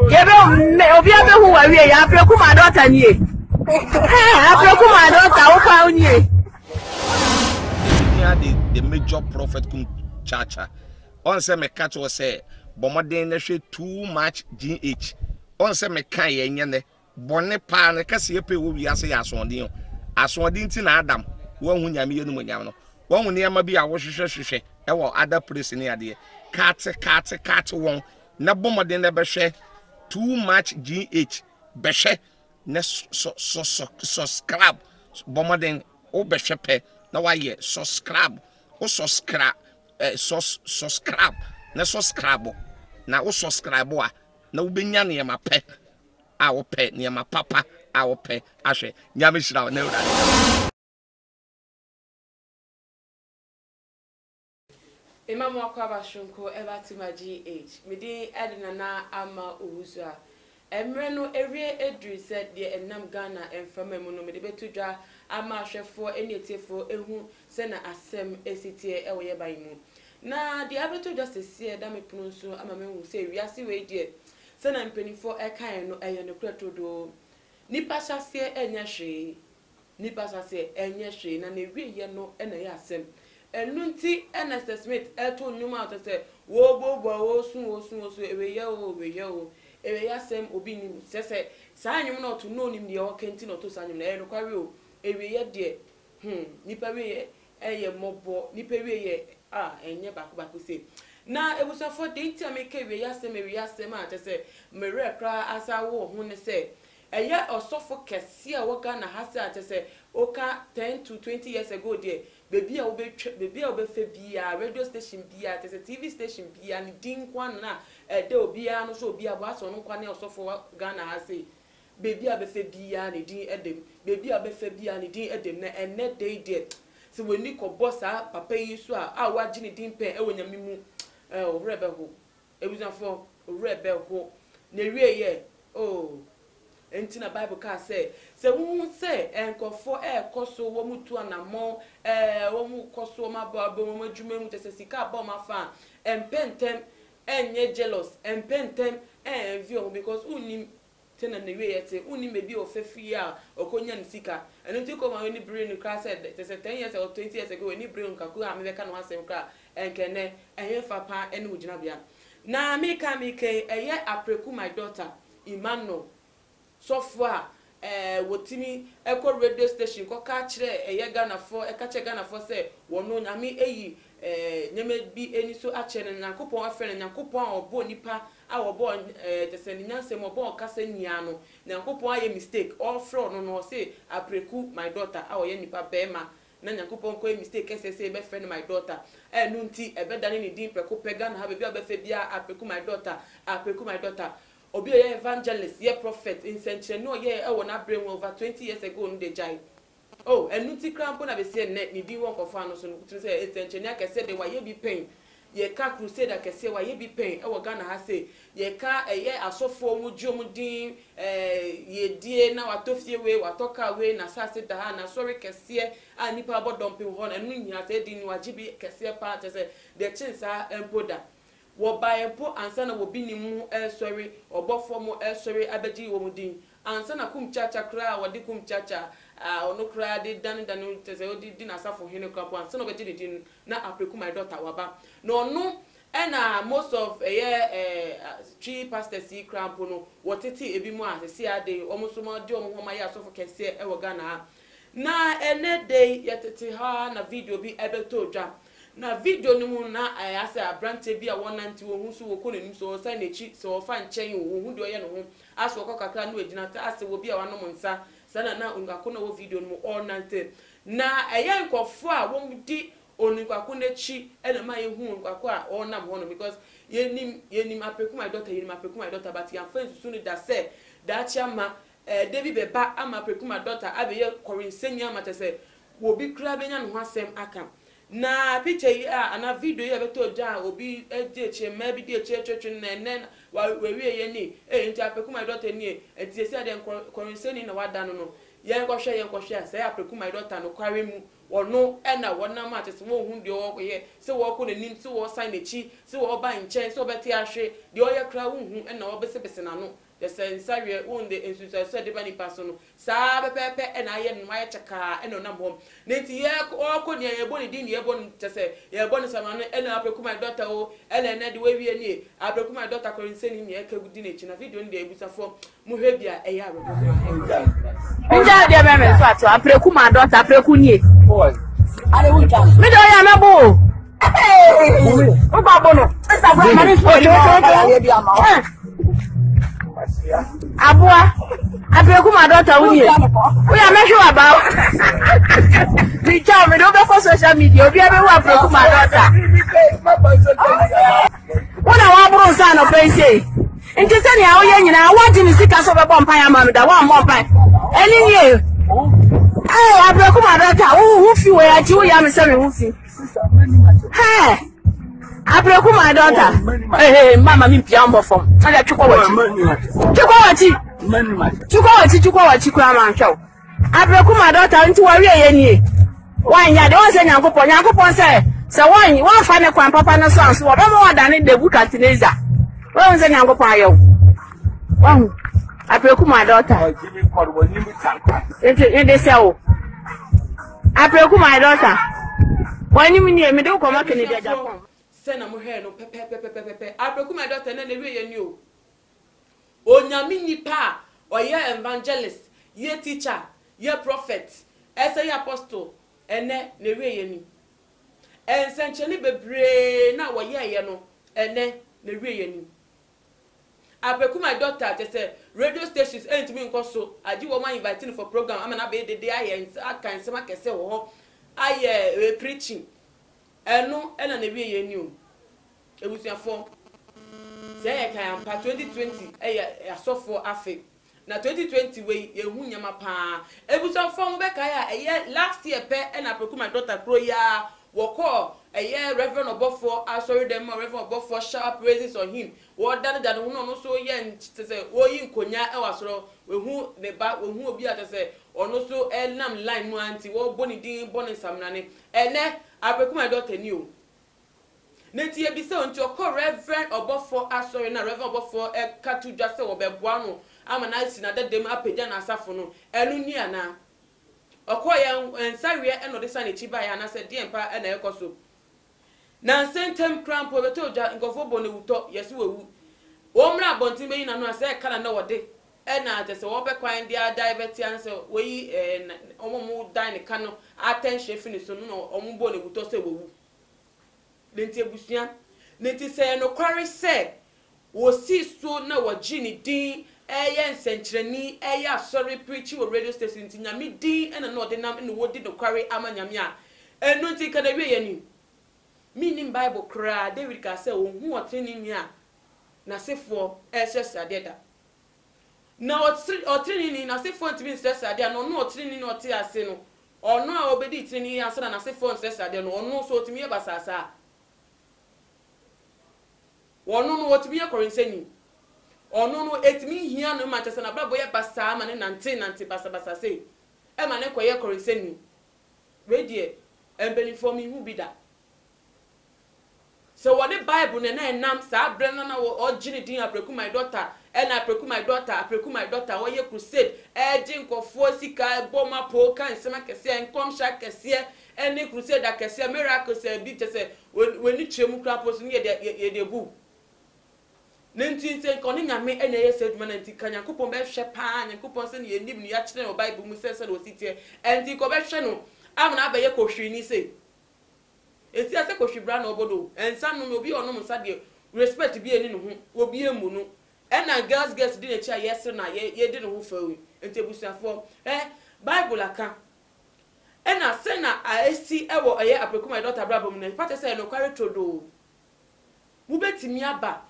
Obi abe who are we? Apraku my daughter nie. Apraku my daughter. What found ye? The major prophet kum chacha. On say me catch was say, Bomaden too much GH. On say me can ye nyane. Bonne pan kasi ye pe wo wi ase asondin. Asondin ti na Adam. Won hu nyame yenu nyam no. Won hu niam bi a wo hwehwehwehwe. E wo other place ni ade. Cat won. Na Bomaden na be hwe too much GH. Be hwe na subscribe. Bomaden o be hwe pe. Na why ye subscribe o subscribe subscribe na subscribe na o subscribe a na wo benya ne ma pe a wo pe ne ma papa a wo pe ahwe nyame hira na ura Imam Wakwaba Shonko ever to my GH midi edina na ama uhuza emre no ewie edru said the enam Ghana emfama mu no mede betudwa ama ahwefo enietefo ehu se na asem esitie ewoye ban mu na the abeto justice here da me punu so ama me hu se wiase we die se na mpanifo ekan no eye no kratodo nipa hyase enya hwe na na wiye no ena ya asem enunti NS Smith eto nyuma to se wo bobo wo sun eweye o ewe asem obi nim se saa nyum na to no nim de o kenti no to saa nyum na e no kware o ewe ye de nipa we eye mobo nipa we ye enye bako se na ebusafo de ntia me ka ewe asem a se mere kra asa wo ho ne se eye osofo kese a wo ga na hase a se oka 10 to 20 years ago de baby a obe fe bia radio station bia te TV station bia ni din kwan na de obia no so obia bo aso no kwan e osofo Ghana ha say baby a be fe bia ni din edem baby a be fe bia ni din edem na enne dey se woni ko boss a papa yi so a waji ni din pen e wonyame mu orebe ho ebuzafo orebe ho na wie ye entina Bible ka say wu say enkofo koso wo mutu anamo wo mu koso ma babo wo madwuma mu tese sika ba ma fa empentem enye jealous empentem envy because unim tena na we yete unim be bi ofefi a okonya nsika eno ti ko ma we ni brain cra said tese 10 years or 20 years ago we ni brain kaku a me be ka no asem kra enkene enye fa pa ene ugina bia na me ke eye Apraku my daughter Emmanuel so far wotimi eko radio station ko ka kire eye Ghana for e ka che Ghana for say wono nyame eyi nyame bi eni so a che ne Nyankopon afre ne Nyankopon obo nipa a obo teseni nyansem obo kasa nia no Nyankopon aye mistake all fraud no say Apraku my daughter a oye nipa bema na Nyankopon ko mistake say be friend my daughter enu nti ebe dane ni din preko pega na ha be fe bia Apraku my daughter obi ye evangelist ye prophet in century no ye e wona brain over 20 years ago no dey jai enuti krampo na be se net ni di won kofa no so no kutu se century na kese de wa ye bi pen ye ka crusade kese wa ye bi pen e wo Ghana ha se ye ka ye asofo mu djom din ye die na watofie we watoka we na sase da ha na sorry kese a nipa bodompe ho na enu nyina se di ni wajibi kese pa tese de chinsa empoda wo bayepo ansa na wo bi ni mu sorry obofo mu sorry abeji wo mu din ansa na kum chacha kra wo di kum chacha ono kra de dan tese odi di na safo hene kra po ansa na obeji din na Apraku my daughter waba no ena most of three pastors yi kra po no wo tete ebi mu asese ade omuso ma de omo homa ya sofo kese e wo Ghana na ene dey yetete ha na video bi ebeto dwa na video ni mu na ase abrante bi a wonanti wo hu so wo ko nenim so sa nechi so fa nchen wo hu de oye no ho aso ko kakra no ejina ta ase wo bi a wanom nsa sana na ongako na wo video no mu all nante na eye nkofo a wo di onukako nechi ena ma ye hu onukako a onam ho no because yenim Apraku my daughter but yan friends sunu da say da chiama David beba ama Apraku my daughter abeye korinsenya matese wo bi kra benya no ho asem aka na picture yi ana video yi beto ja obi ejeche maybe dey church na nen we ye ni nti Apraku my daughter ni enti esi ade korinseni na wada no ye nkwohwe say Apraku my daughter no kware mu wono ena wona ma tese wo hu de wo koye se wo ko nanim se wo sign echi se wo ba nchen se wo beti ahwe de oye kra wo hu ena wo bese bese na no de sensawe wo de ensusa so de bani paso no sa pepepe ena aye no aye chaka ena na bom nenti ye ko ne ye boni din ye boni tese ye boni sama no ena Apraku my daughter o ena na de we wie ni Apraku my daughter ko nseni mi e ka gudi na echi na video ni de ebusafo mu hwe bia e ya rodo nja de be me so ato Apraku my daughter Apraku nie me do ya me bo o ba bo no esa bo ma ni so ye bia ma Abua Apraku my daughter we ya me sure about the child me do go for social media obi e be wa Apraku my daughter wona wa buru nsa no pense nti se ne a wo ye nyina wa di ni sika so be bo mpan ama me da wa mo mpan eni nie Apraku my daughter who fi we achi wo ya me se me who fi Apraku my daughter mama mi pia mbo fom ala chukwa wachi kwa ma hwew Apraku my daughter nti wa wie ye nie wan ya de won se nyankopon se wan fa ne kwan papa no so anso wo be mo wadane debu katineza won se nyankopon ayo wan Apraku my daughter ente se o Apraku my daughter wani mi ni me de ko ma kene de Japan sena mo he no pepe Apraku my daughter na wie ye ni o onyami nipa oye evangelist ye teacher ye prophet ese ye apostle ene na wie ye ni ensencheni bebre na wo ye no ene na wie ye ni Apraku my daughter te say radio stations ain't me nko so aji wo man inviting for program am na be de aye akan se makese wo ho aye preaching eno ena na wie ye ni o ebusuafo se ye kan pa 2020 Osofo afe na 2020 we ye hu nyama pa ebusuafo mo be kai a last year pe ena Apraku my daughter pro ya woko Reverend Osofo sorry them Reverend Osofo shower praises on him wo dan hu no so ye say wo yi nkonya e wasoro we hu ne ba we hu obi ata say ono so nam line mu anti wo boni din boni samnane ene Apraku my daughter ni o neti e bi se onti okọ Reverend Osofo sorry na Reverend Osofo katu dwa se wo be boa no ama na si na dedem apagya na asafo no enu ni ana okoye nsawie eno de sane chiba ya na se die mpa ena ekoso na sentem crampo beto ja ngofo bone wuto yesi wewu omra bontin be na no ase kala na wode ena atese wo be kwan dia divert an se we omomu dan ne kano attention finish no omu bone wuto se wewu lenti ebusuan lenti se no kware se wo si so na wo gini din eye nsenkyereni eye sorry preach wo radio station tinyame din ena no de nam ene wodi no kware amanyame a enu nti kada wie yani meaning Bible kra David ka say ohun otreni ni a na sefo stress ade da na otreni ni na sefo ntimi stress ade no no otreni ni oti ase no ono a obedi treni ase na sefo stress ade no ono so otimi basasa ono no otimi yakorinseni ono no etimi hia no Manchester na brabo ye basa ma ne nante basa sei e ma ne koye korinseni we die embeli for me hu bida so what the Bible na enam sa brena na o gini din Apraku my daughter and Apraku my daughter wo ye crusade jin kofo sika boma po kan sema kese enkom sha kese ene crusade akese miracle se bi tese we ni twemu kra post ni ye de bu nenti se koni nyame ene ye se duma nenti kanya kupon be hwe pa nyankopon se ne nim ni ya kire no Bible mu se no sitie enti ko be hwe no amna abaye ko hwe ni se esi ase ko hwibra na obodo ensa no obi ono msa de respect bi eni no ho obi emu no ena girls di na cha yes na ye di no ho fawi enti ebusuafo Bible aka ena se na esi ewo eye Apraku my daughter brabom na pate se no kware todo mu betimi aba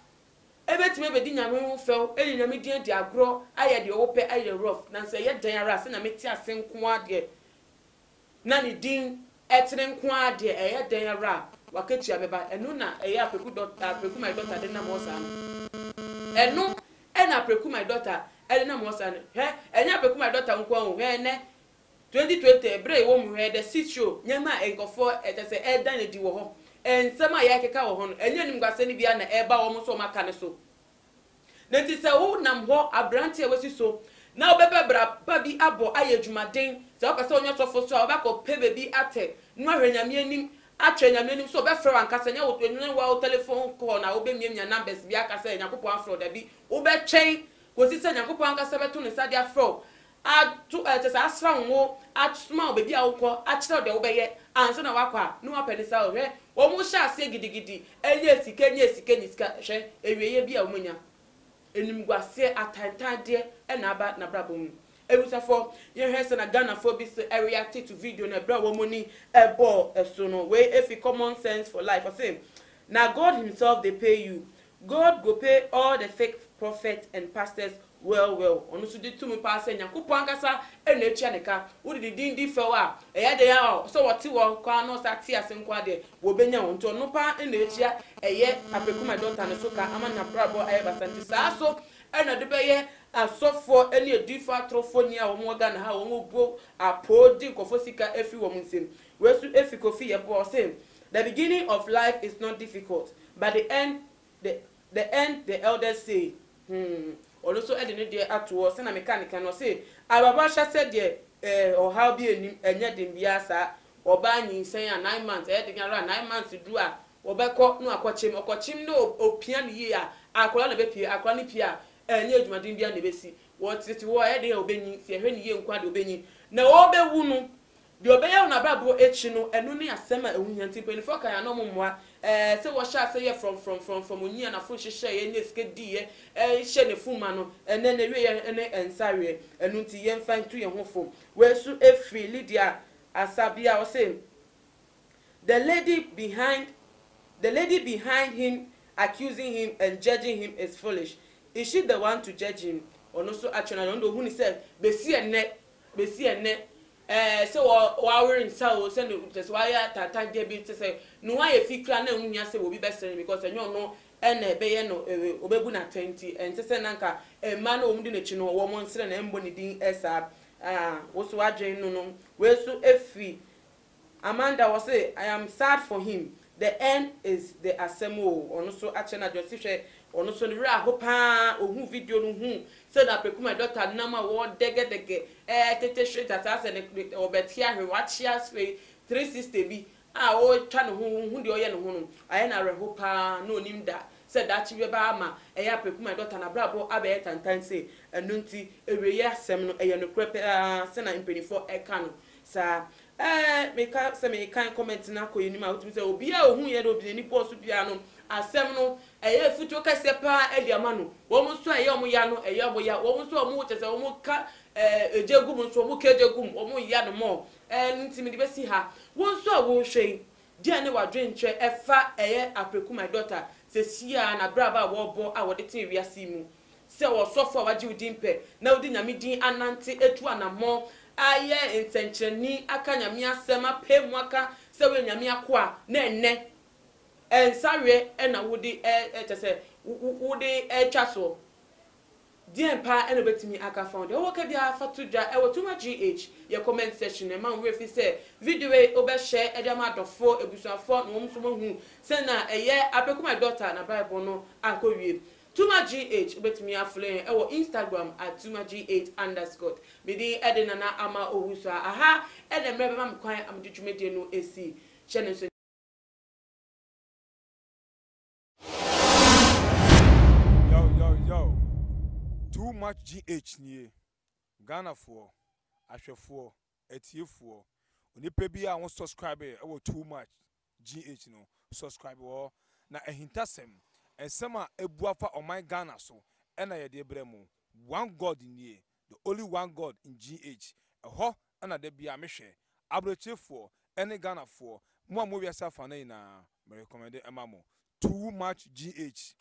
ebetimi be di nyame ho few eni na me di agro aye de ope aye rough na se ye dan ara se na meti ase nko ade na ni din etre nko ade eye dan ara waketu abeba enu na eye Apraku my daughter de na mo sa no enu ena Apraku my daughter ede na mo sa no enya Apraku my daughter nko ho ne 2020 ebre wo mu he the sit show nyama enkofo etese edan na di wo ho ensema ya keka wo ho no enye nim gwase ni bia na eba wo mo so maka ne so na ti se wo nam ho abrante wesi so na obebe bra pa bi abo ayedwumaden se o pese onyo sofo so obakọ pe bebi ate no ahwenyame anim atwe nyame anim so obefre wankasa nya wo telephone call na obemiamia numbers bi akasa nyakopọ afro da bi obetwen kosi se nyakopọ ankasa beto ne sade afro atu tesa asra wo atuma obebi awokọ akire de obeye anso na wakwa no apedisa ohwe wo mu sha ase gidigidi enye sika niska hwe ewieye bi a omunya enimguase atantade na aba na brabom ebusafo ye hwese na Ghana fo bi so react to video na bra wo moni ebo eso no we if common sense for life I say na God himself they pay you. God go pay all the fake prophets and pastors well onu so di tumi pa asa nyankopɔ ankasa na etua ne ka wo di di fɛw a ɛyɛ de ya so wɔte wɔ kwa no sa te ase nkwa de wo benya wɔn to no pa na etua ɛyɛ Apraku my daughter ne so ka ama na brabo ɛyɛ basanti saa so ɛna de bɛyɛ asɔfo ɛne edifo atrofo ni a wɔn wɔ Ghana ha wɔn bo apodi nkɔfo sika efi wɔn nsem wesu efi kofi yɛ bo ɔsɛ the beginning of life is not difficult but the end the elders say also edene de ato se na mechanic no say ababa hya se de or how be enim enye dem bia sa oba nyinsen a 9 months e de gara 9 months du a obekọ no akochim no opia ne ye a akola na be pie akola ne pie a enye adwumaden bia na besi wo tete wo e de obenyi se hwe ne ye nkwa de obenyi na obewu no de obeya na brabo echi no enu ne asem a ehu hyanti penifo kan ya no mommoa se wo sha se ye from onyi na fo hyehyɛ ye ne sika di ye hye ne fuma no ene na wie ye ene ensare enu nti ye mfa ntu ye ho fo we su efri Lydia asabia o say the lady behind him accusing him and judging him is foolish. Is she the one to judge him? Ono so actually no ndo hu ni say besi ene so wa wearing so say just why tata je bi say no why e fikra na hunya say obi besere because enyo no na ebe ye no obebu na 20 and say na nka ma na omudi na chi no wo mo nsere na embo ni din esa wo so adwen no we so efi Amanda was say I am sad for him. The end is the asemo ono so achena Joseph ono so nira hopa ohun video no hu say na Apraku my daughter nama wo dege tete straight at us and obetia he watchia 360 bi o twa no hu de oye no hu no aye na rehopa no nim da say that chi ba ama eya Apraku my daughter na brabo abe tantan say enu nti eweye asem no eye no krepe say na impenifo eka no sa meka se me kan comment na koyi ni ma utumi se obi a ohun ye do bi ni post bia no asem no eye futu kase pa edi ama no wo mu so eye omu ya no eye obo ya wo mu so omu tese omu ka ejegum so omu ka ejegum omu ya no mo ntimi de besi ha wo so wo hwe dia ne wadwen twe efa eye Apraku my daughter se sia na braba wo bo a wo de tin wiase mu se wo sofo waji udin pe na udi nyame din anante etu anamo aye intentionally aka nyame asem apem aka se we nyame akoa na enne ensare na wodi tese wodi twaso diempa eno betimi aka found o woka bia fatudwa e wo tuma GH ye comment section e man we fi se video e obe share e dem adofo ebusuafo no mso hu se na eye Apraku my daughter na Bible no akowie Tuma GH betimi afle e wo Instagram @tumagh_. Bidi edena na ama ohuso aha ede mrebe mam kwan amdwumedie no esi chene so yo too much GH nie Ghana for ahwefo etiefo onipa bi a won subscribe e wo too much GH no subscribe wo na ehintasem esema ebuafa oman Ghana so ena ye de bremu one God nie the only one God in GH eho ena de bia mehwe abrechefo ene Ghana for mo wiasa fa na ina me recommend emamo too much GH